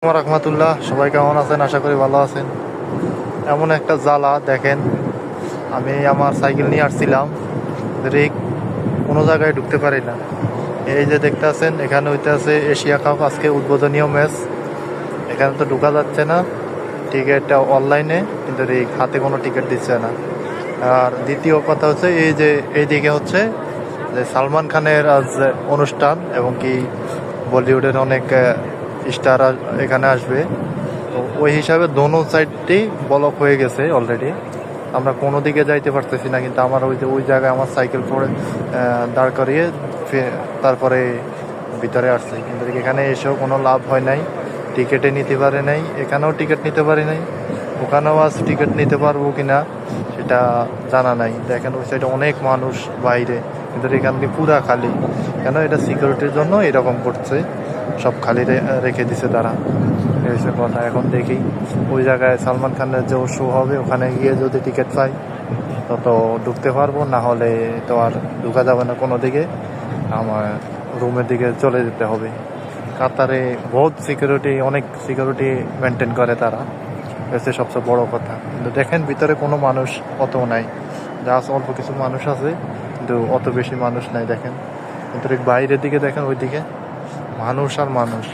রহমতুল্লাহ, সবাই কেমন আছেন? আশা করি ভালো আছেন। এমন একটা জ্বালা দেখেন, আমি আমার সাইকেল নিয়ে আসছিলাম, রেক কোনো জায়গায় ঢুকতে পারি না। এই যে দেখতে আছেন, এখানে হইতে আছে এশিয়া কাপ, আজকে উদ্বোধনীয় ম্যাচ। এখানে তো ঢুকা যাচ্ছে না, টিকিটটা অনলাইনে, কিন্তু রেক হাতে কোনো টিকিট দিচ্ছে না। আর দ্বিতীয় কথা হচ্ছে, এই যে এইদিকে হচ্ছে যে সালমান খানের আজ অনুষ্ঠান, এবং কি বলিউডের অনেক স্টার এখানে আসবে। তো ওই হিসাবে দোনো সাইডটি ব্লক হয়ে গেছে অলরেডি, আমরা কোনো দিকে যাইতে পারতেছি না। কিন্তু আমার ওই জায়গায় আমার সাইকেল পরে দাঁড় করিয়ে তারপরে ভিতরে আসছে, কিন্তু এখানে এসেও কোনো লাভ হয় নাই, টিকিটে নিতে পারে নাই। এখানেও টিকিট নিতে পারি নাই, ওখানেও আজ টিকিট নিতে পারবো কিনা সেটা জানা নাই। দেখেন ওই সাইডে অনেক মানুষ বাইরে, কিন্তু এখান থেকে পুরা খালি। কেন? এটা সিকিউরিটির জন্য এরকম করছে, সব খালি রেখে দিছে তারা। এই হচ্ছে কথা। এখন দেখি ওই জায়গায় সালমান খানের যে শো হবে, ওখানে গিয়ে যদি টিকিট পাই তত ঢুকতে পারবো, না হলে তো আর ঢুকা যাবে না কোনো দিকে, আমার রুমের দিকে চলে যেতে হবে। কাতারে বহুত সিকিউরিটি, অনেক সিকিউরিটি মেনটেন করে তারা, হচ্ছে সবচেয়ে বড় কথা। কিন্তু দেখেন ভিতরে কোনো মানুষ অত নাই, জাস্ট অল্প কিছু মানুষ আছে, কিন্তু অত বেশি মানুষ নাই। দেখেন কিন্তু বাইরের দিকে দেখেন, ওইদিকে মানুষ আর মানুষ।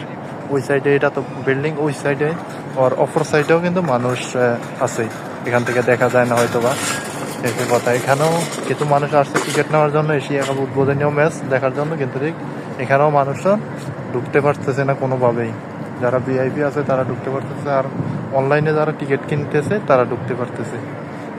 ওই সাইডে এটা তো বিল্ডিং, ওই সাইডে আর অপর সাইডেও কিন্তু মানুষ আছে, এখান থেকে দেখা যায় না হয়তো বা। সে কথা, এখানেও কিছু মানুষ আসছে টিকিট নেওয়ার জন্য, এশিয়া কাপ উদ্বোধনীয় ম্যাচ দেখার জন্য, কিন্তু ঠিক এখানেও মানুষজন ঢুকতে পারতেছে না কোনোভাবেই। যারা ভিআইপি আছে তারা ঢুকতে পারতেছে, আর অনলাইনে যারা টিকিট কিনতেছে তারা ঢুকতে পারতেছে।